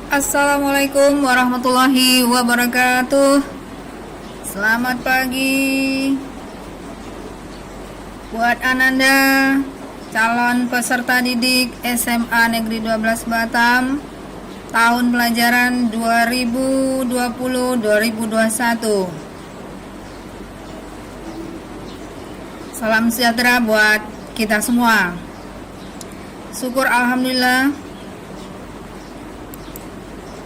Assalamualaikum warahmatullahi wabarakatuh. Selamat pagi buat Ananda, calon peserta didik SMA Negeri 12 Batam, tahun pelajaran 2020-2021. Salam sejahtera buat kita semua. Syukur alhamdulillah,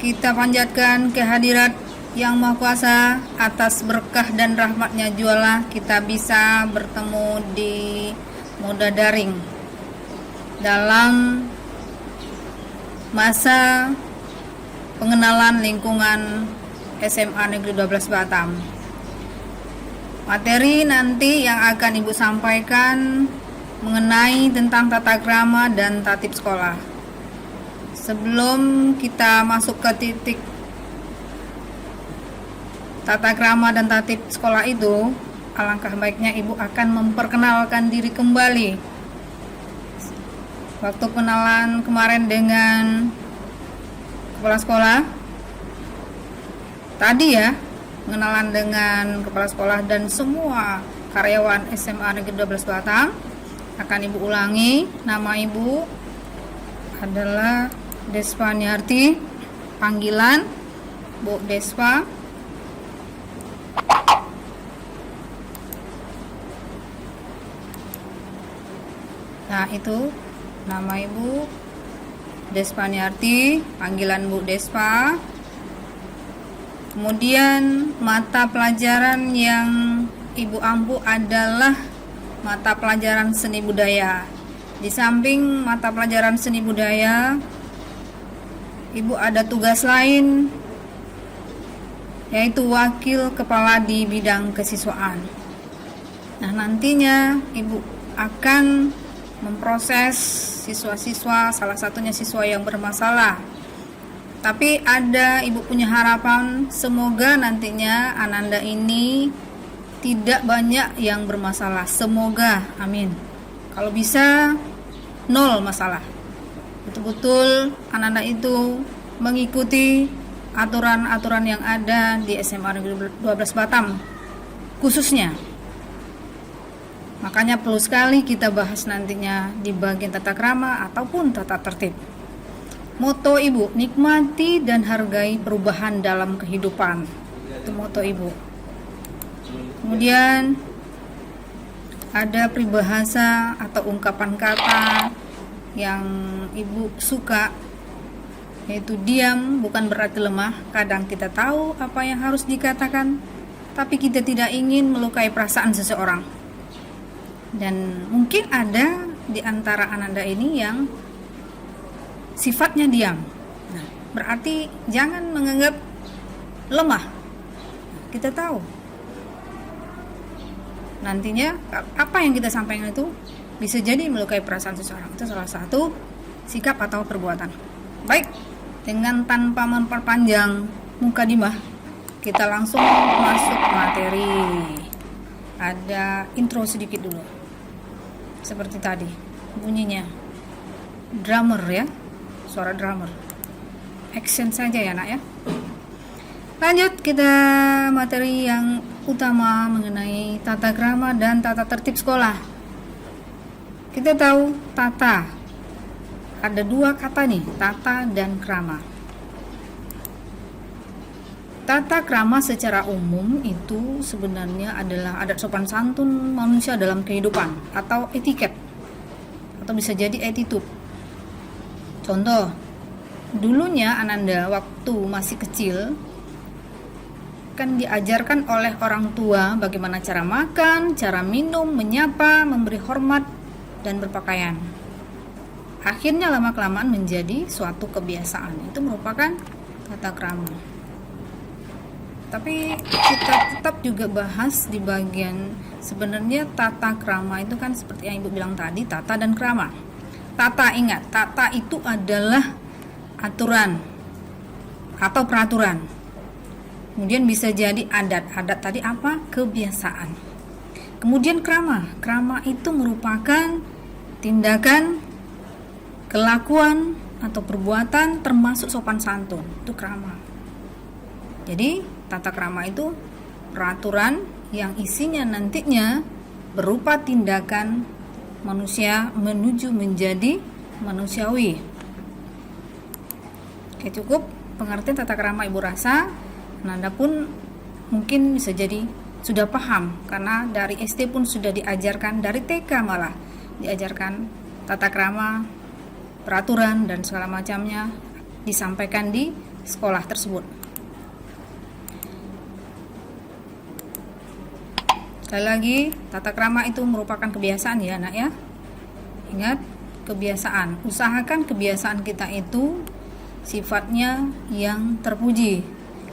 kita panjatkan kehadirat Yang Maha Kuasa atas berkah dan rahmatnya jualah kita bisa bertemu di moda daring dalam masa pengenalan lingkungan SMA Negeri 12 Batam. Materi nanti yang akan Ibu sampaikan mengenai tentang tata krama dan tatib sekolah. Sebelum kita masuk ke titik tata krama dan tatib sekolah itu, alangkah baiknya Ibu akan memperkenalkan diri kembali. Waktu kenalan kemarin dengan kepala sekolah tadi ya, pengenalan dengan kepala sekolah dan semua karyawan SMA Negeri 12 Batam, akan Ibu ulangi. Nama Ibu adalah Despa Niarti, panggilan Bu Despa. Nah, itu nama Ibu Despa Niarti, panggilan Bu Despa. Kemudian mata pelajaran yang Ibu ampu adalah mata pelajaran seni budaya. Di samping mata pelajaran seni budaya, Ibu ada tugas lain, yaitu wakil kepala di bidang kesiswaan. Nah, nantinya Ibu akan memproses siswa-siswa, salah satunya siswa yang bermasalah. Tapi Ibu punya harapan, semoga nantinya Ananda ini tidak banyak yang bermasalah. Semoga, amin. Kalau bisa 0 masalah. Betul-betul Ananda itu mengikuti aturan-aturan yang ada di SMA Negeri 12 Batam khususnya. Makanya perlu sekali kita bahas nantinya di bagian tata krama ataupun tata tertib. Moto Ibu, nikmati dan hargai perubahan dalam kehidupan. Itu moto Ibu. Kemudian ada peribahasa atau ungkapan kata yang Ibu suka, yaitu diam bukan berarti lemah. Kadang kita tahu apa yang harus dikatakan, tapi kita tidak ingin melukai perasaan seseorang. Dan mungkin ada di antara Ananda ini yang sifatnya diam. Nah, berarti jangan menganggap lemah. Kita tahu nantinya apa yang kita sampaikan itu bisa jadi melukai perasaan seseorang. Itu salah satu sikap atau perbuatan. Baik, dengan tanpa memperpanjang mukadimah, kita langsung masuk materi. Ada intro sedikit dulu. Seperti tadi bunyinya. Drummer ya, suara drummer. Action saja ya, Nak ya. Lanjut, kita materi yang utama mengenai tata krama dan tata tertib sekolah. Kita tahu tata, ada 2 kata nih, tata dan krama. Tata krama secara umum itu sebenarnya adalah adat sopan santun manusia dalam kehidupan atau etiket, atau bisa jadi attitude. Contoh, dulunya Ananda waktu masih kecil kan diajarkan oleh orang tua bagaimana cara makan, cara minum, menyapa, memberi hormat, dan berpakaian. Akhirnya lama-kelamaan menjadi suatu kebiasaan. Itu merupakan tata krama. Tapi kita tetap juga bahas di bagian sebenarnya tata krama itu kan seperti yang Ibu bilang tadi, tata dan krama. Tata, ingat, tata itu adalah aturan atau peraturan. Kemudian bisa jadi adat. Adat tadi apa? Kebiasaan. Kemudian krama. Krama itu merupakan tindakan, kelakuan, atau perbuatan termasuk sopan santun, itu krama. Jadi tata krama itu peraturan yang isinya nantinya berupa tindakan manusia menuju menjadi manusiawi. Oke, cukup pengertian tata krama Ibu rasa Anda pun mungkin bisa jadi sudah paham, karena dari SD pun sudah diajarkan, dari TK malah diajarkan tata krama, peraturan dan segala macamnya disampaikan di sekolah tersebut. Sekali lagi, tata krama itu merupakan kebiasaan ya anak ya. Ingat, kebiasaan. Usahakan kebiasaan kita itu sifatnya yang terpuji.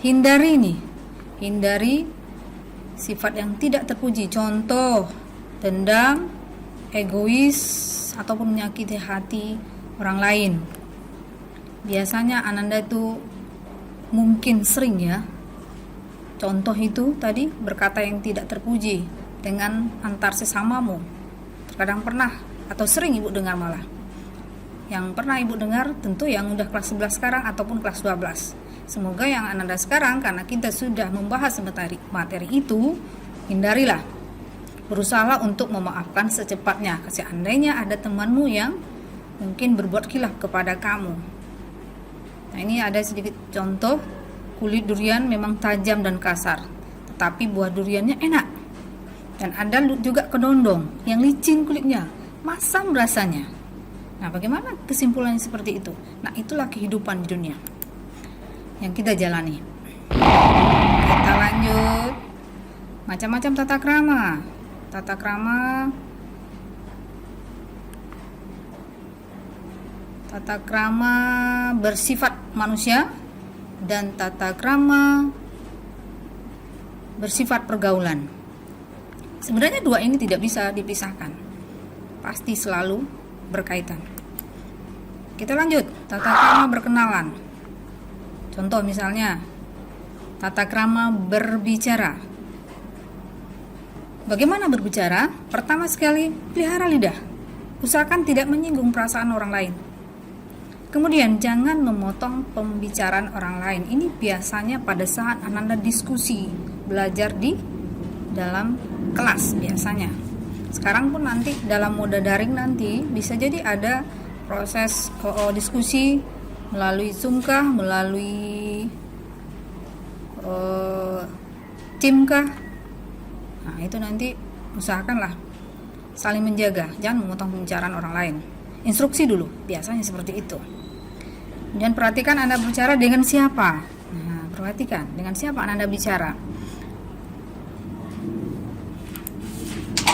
Hindari sifat yang tidak terpuji. Contoh, dendam, egois, ataupun menyakiti hati orang lain. Biasanya Ananda itu mungkin sering ya. Contoh itu tadi, berkata yang tidak terpuji dengan antar sesamamu. Terkadang pernah atau sering Ibu dengar malah. Yang pernah Ibu dengar tentu yang udah kelas 11 sekarang ataupun kelas 12. Semoga yang Ananda sekarang, karena kita sudah membahas materi itu, hindarilah. Berusahalah untuk memaafkan secepatnya. Seandainya ada temanmu yang mungkin berbuat khilaf kepada kamu. Nah, ini ada sedikit contoh. Kulit durian memang tajam dan kasar, tetapi buah duriannya enak. Dan ada juga kedondong yang licin kulitnya, masam rasanya. Nah, bagaimana kesimpulannya seperti itu? Nah, itulah kehidupan di dunia yang kita jalani. Kita lanjut. Macam-macam tata krama. Tata krama bersifat manusia dan tata krama bersifat pergaulan. Sebenarnya dua ini tidak bisa dipisahkan, pasti selalu berkaitan. Kita lanjut, tata krama berkenalan. Contoh misalnya, tata krama berbicara. Bagaimana berbicara? Pertama sekali, pelihara lidah. Usahakan tidak menyinggung perasaan orang lain. Kemudian jangan memotong pembicaraan orang lain. Ini biasanya pada saat Ananda diskusi, belajar di dalam kelas biasanya. Sekarang pun nanti dalam mode daring nanti bisa jadi ada proses diskusi melalui Zoom kah, melalui Team kah. Nah, itu nanti usahakanlah saling menjaga, jangan memotong pembicaraan orang lain. Instruksi dulu, biasanya seperti itu. Dan perhatikan Anda bicara dengan siapa. Nah, perhatikan dengan siapa Anda bicara.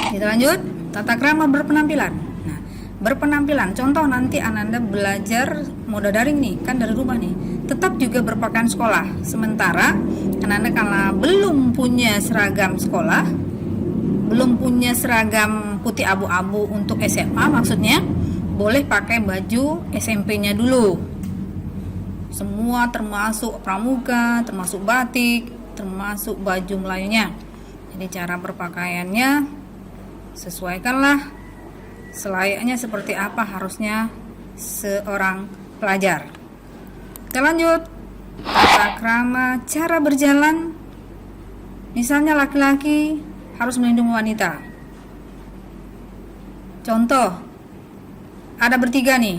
Kita lanjut, tata krama berpenampilan. Nah, berpenampilan, contoh nanti Anda belajar mode daring nih, kan dari rumah nih. Tetap juga berpakaian sekolah. Sementara Anda kalau belum punya seragam sekolah, belum punya seragam putih abu-abu untuk SMA maksudnya, boleh pakai baju SMP-nya dulu. Semua termasuk pramuka, termasuk batik, termasuk baju Melayunya. Jadi cara berpakaiannya sesuaikanlah selayaknya seperti apa harusnya seorang pelajar. Kita lanjut. Tata krama cara berjalan. Misalnya laki-laki harus melindungi wanita. Contoh, ada bertiga nih.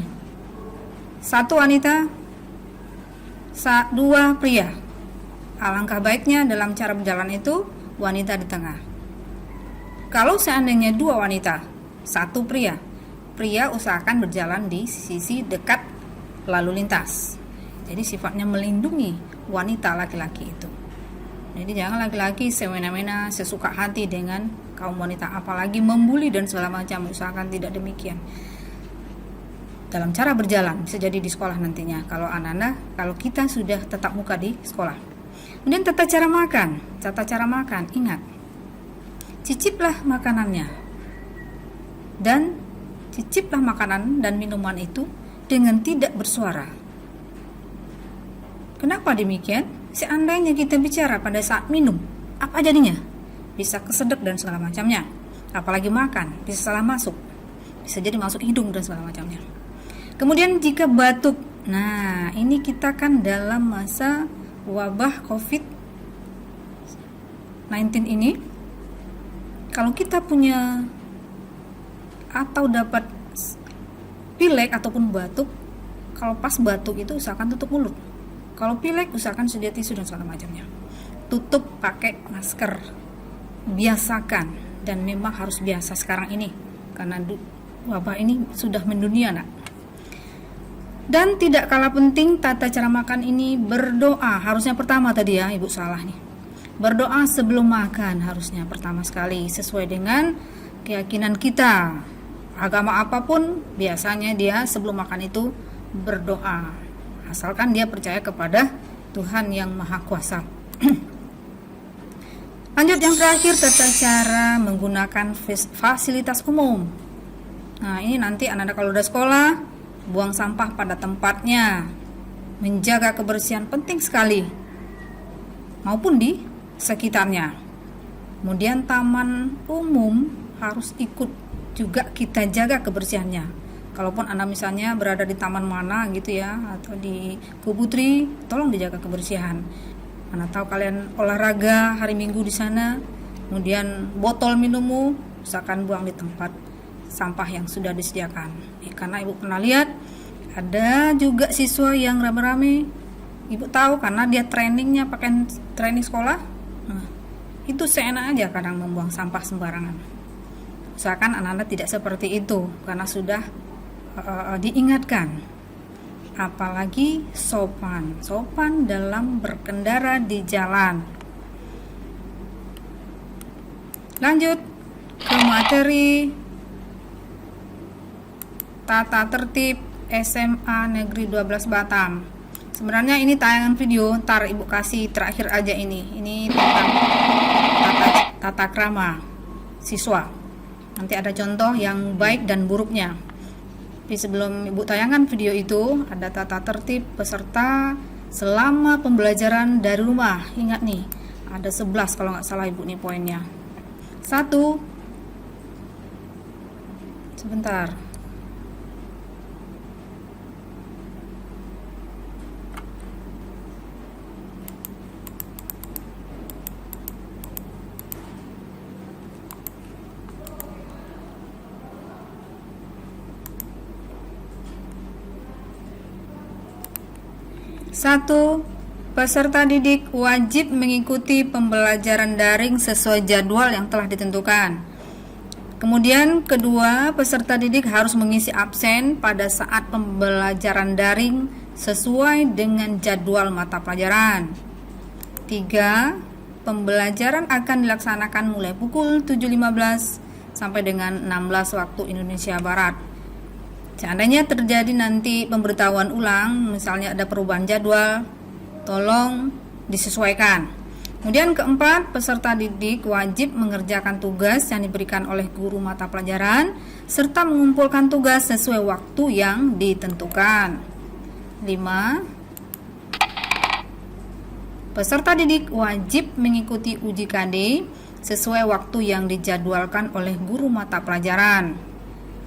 Satu wanita, dua pria. Alangkah baiknya dalam cara berjalan itu wanita di tengah. Kalau seandainya dua wanita, satu pria, usahakan berjalan di sisi dekat lalu lintas. Jadi sifatnya melindungi wanita laki-laki itu. Jadi jangan laki-laki semena-mena sesuka hati dengan kaum wanita, apalagi membuli dan segala macam. Usahakan tidak demikian. Dalam cara berjalan, bisa jadi di sekolah nantinya kalau kalau kita sudah tetap muka di sekolah. Kemudian tata cara makan, ingat, ciciplah makanannya, dan ciciplah makanan dan minuman itu dengan tidak bersuara. Kenapa demikian? Seandainya kita bicara pada saat minum, apa jadinya? Bisa kesedek dan segala macamnya. Apalagi makan, bisa salah masuk, bisa jadi masuk hidung dan segala macamnya. Kemudian jika batuk Nah, ini kita kan dalam masa wabah COVID-19 ini. Kalau kita punya atau dapat pilek ataupun batuk, kalau pas batuk itu usahakan tutup mulut. Kalau pilek usahakan sedia tisu dan segala macamnya. Tutup pakai masker. Biasakan, dan memang harus biasa sekarang ini karena wabah ini sudah mendunia, nak. Dan tidak kalah penting tata cara makan ini berdoa. Harusnya pertama tadi ya, Ibu salah nih. Berdoa sebelum makan harusnya pertama sekali sesuai dengan keyakinan kita. Agama apapun biasanya dia sebelum makan itu berdoa. Asalkan dia percaya kepada Tuhan yang Maha Kuasa. Lanjut yang terakhir, tata cara menggunakan fasilitas umum. Nah, ini nanti anak-anak kalau udah sekolah, buang sampah pada tempatnya. Menjaga kebersihan penting sekali, maupun di sekitarnya. Kemudian taman umum harus ikut juga kita jaga kebersihannya. Kalaupun Anda misalnya berada di taman mana gitu ya, atau di Kubutri, tolong dijaga kebersihan. Mana tahu kalian olahraga hari Minggu di sana, kemudian botol minummu usahakan buang di tempat sampah yang sudah disediakan. Karena Ibu pernah lihat ada juga siswa yang rame-rame, Ibu tahu karena dia trainingnya pakai training sekolah. Nah, itu seenak aja kadang membuang sampah sembarangan. Usahakan anak-anak tidak seperti itu karena sudah diingatkan. Apalagi sopan dalam berkendara di jalan. Lanjut ke materi tata tertib SMA Negeri 12 Batam. Sebenarnya ini tayangan video, ntar Ibu kasih terakhir aja ini. Ini tentang tata krama siswa. Nanti ada contoh yang baik dan buruknya. Tapi sebelum Ibu tayangan video itu, ada tata tertib peserta selama pembelajaran dari rumah. Ingat nih, ada 11 kalau nggak salah Ibu nih poinnya. 1, sebentar. Satu, peserta didik wajib mengikuti pembelajaran daring sesuai jadwal yang telah ditentukan. Kemudian kedua, peserta didik harus mengisi absen pada saat pembelajaran daring sesuai dengan jadwal mata pelajaran. 3, pembelajaran akan dilaksanakan mulai pukul 7.15 sampai dengan 16 waktu Indonesia Barat. Seandainya terjadi nanti pemberitahuan ulang, misalnya ada perubahan jadwal, tolong disesuaikan. Kemudian keempat, peserta didik wajib mengerjakan tugas yang diberikan oleh guru mata pelajaran serta mengumpulkan tugas sesuai waktu yang ditentukan. 5, peserta didik wajib mengikuti uji KD sesuai waktu yang dijadwalkan oleh guru mata pelajaran.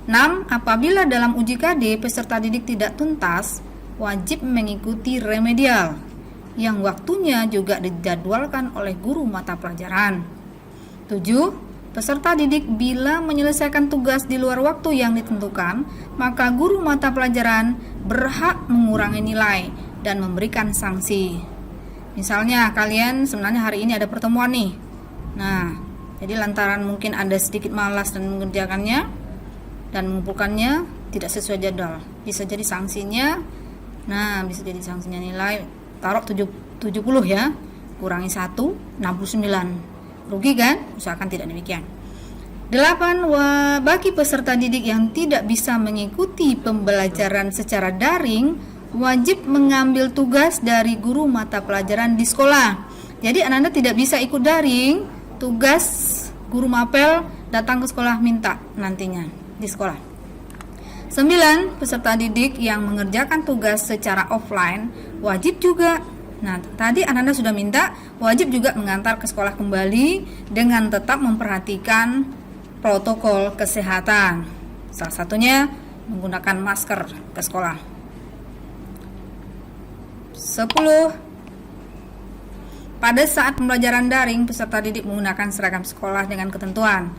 6. Apabila dalam uji KD peserta didik tidak tuntas, wajib mengikuti remedial yang waktunya juga dijadwalkan oleh guru mata pelajaran. 7. Peserta didik bila menyelesaikan tugas di luar waktu yang ditentukan, maka guru mata pelajaran berhak mengurangi nilai dan memberikan sanksi. Misalnya kalian sebenarnya hari ini ada pertemuan nih. Nah, jadi lantaran mungkin ada sedikit malas dan mengerjakannya dan mengumpulkannya tidak sesuai jadwal, bisa jadi sanksinya nilai taruh 70 ya, kurangi 1, 69. Rugi kan? Usahakan tidak demikian. 8. Bagi peserta didik yang tidak bisa mengikuti pembelajaran secara daring, wajib mengambil tugas dari guru mata pelajaran di sekolah. Jadi anak-anak tidak bisa ikut daring, tugas guru mapel datang ke sekolah minta nantinya di sekolah. 9. Peserta didik yang mengerjakan tugas secara offline wajib juga. Nah, tadi anak-anak sudah minta, wajib juga mengantar ke sekolah kembali dengan tetap memperhatikan protokol kesehatan. Salah satunya menggunakan masker ke sekolah. 10. Pada saat pembelajaran daring, peserta didik menggunakan seragam sekolah dengan ketentuan.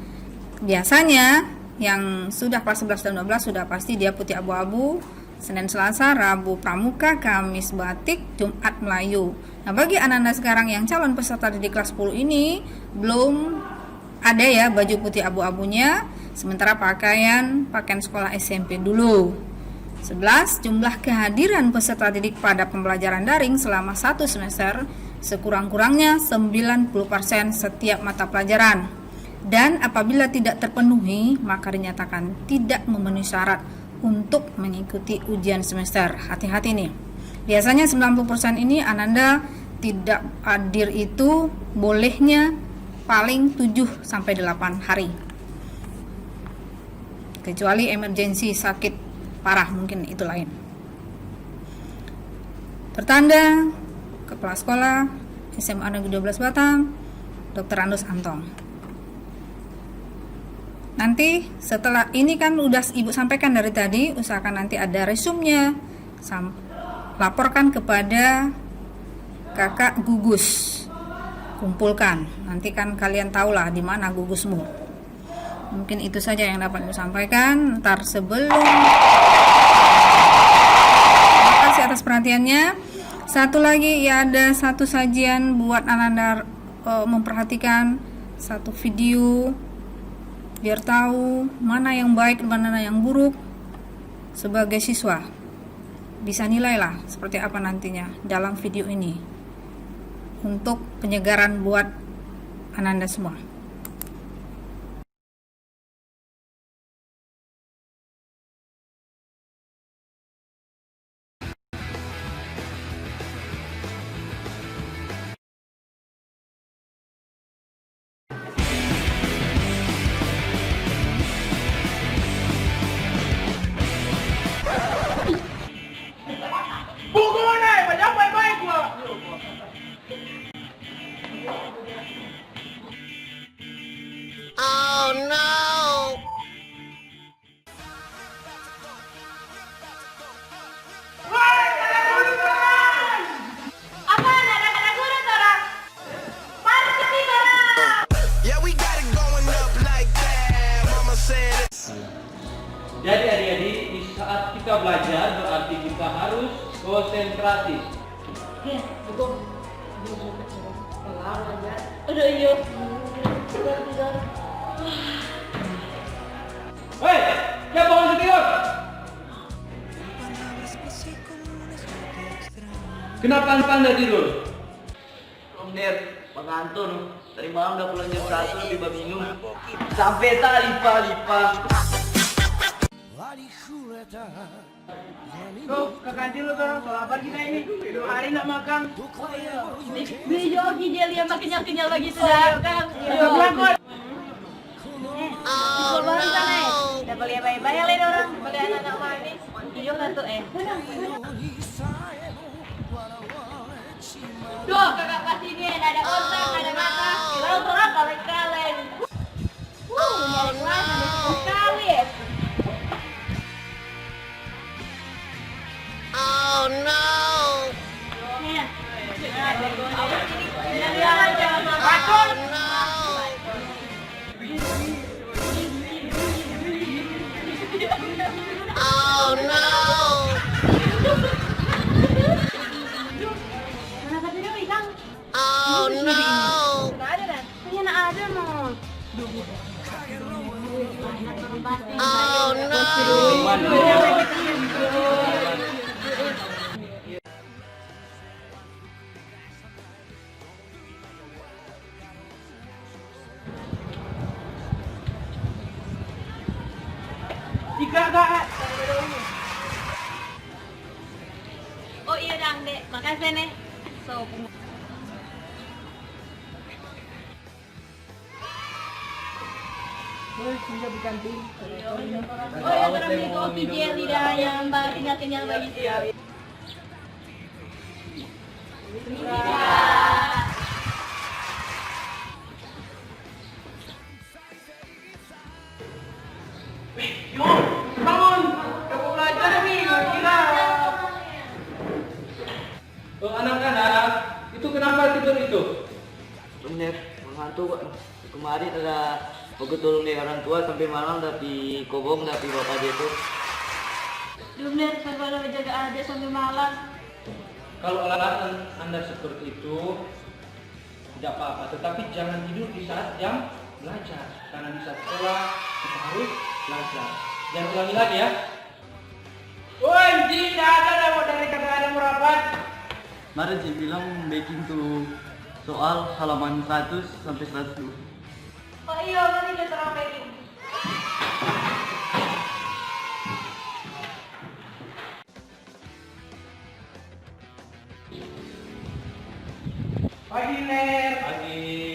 Biasanya yang sudah kelas 11 dan 12 sudah pasti dia putih abu-abu, Senin Selasa, Rabu Pramuka, Kamis batik, Jumat Melayu. Nah, bagi Ananda sekarang yang calon peserta didik kelas 10 ini belum ada ya baju putih abu-abunya, sementara pakaian sekolah SMP dulu. 11. Jumlah kehadiran peserta didik pada pembelajaran daring selama 1 semester sekurang-kurangnya 90% setiap mata pelajaran. Dan apabila tidak terpenuhi, maka dinyatakan tidak memenuhi syarat untuk mengikuti ujian semester. Hati-hati nih. Biasanya 90% ini Ananda tidak hadir itu bolehnya paling 7 sampai 8 hari. Kecuali emergensi sakit parah mungkin itu lain. Pertanda Kepala Sekolah SMA Negeri 12 Batam, Dr. Andus Antong. Nanti setelah ini kan udah Ibu sampaikan dari tadi, usahakan nanti ada resumnya, laporkan kepada kakak gugus, kumpulkan. Nanti kan kalian tahulah di mana gugusmu. Mungkin itu saja yang dapat Ibu sampaikan. Ntar sebelum, terima kasih atas perhatiannya. Satu lagi ya, ada satu sajian buat Ananda memperhatikan satu video biar tahu mana yang baik mana yang buruk sebagai siswa. Bisa nilailah seperti apa nantinya dalam video ini untuk penyegaran buat Ananda semua. Oh no! Yeah, we got it going up like that. Mama said it. Jadi adik-adik, di saat kita belajar berarti kita harus konsentrasi. Udah iya. Hei, siapa mau tidur? Kenapa anda tidur? Om Der, pengantin tadi malam udah pulang jam 1 tiba minum sampai tak lipa-lipa. Tuh, ke kantin lu tuh, soal apa kita ini? 2 hari nggak makan. Beli joki jeli sama kenyal-kenyal begitu dah kan. Oh no! Udah beli apa-apa ya lain orang, beli anak-anak manis. Hijau nggak tuh Tuh, kakak pas ini ada otak, ada mata. Lalu orang kaleng-kaleng. Oh no! Sekali. Oh no! Oh no! Oh no! Oh no! Oh no! Tiga kak. Oh iya dang dek, makasih nih. So, Terus bisa di kantin. oh ya terus beli kopi jelly dah yang kenyal-kenyal begitu. Yo, bangun. Kamu belajar nih, gila. Oh, anak-anak, itu kenapa tidur itu? Om Ner, mengantuk kok. Kemarin ada betul nih orang tua sampai malam tapi kobong tapi bapak dia tuh. Dumner, bagaimana menjaga adik sampai malam? Kalau alasan Anda seperti itu, tidak apa-apa. Tetapi jangan tidur di saat jam belajar. Karena di saat sekolah, kita harus belajar. Jangan ulangi lagi ya. Woi, Ji, ada mau dari kagak ada mau rapat. Kemarin sih bilang baking tuh soal halaman 100 sampai 100. Oh iya, nanti kita rapetin. Pagi, Ner. Pagi.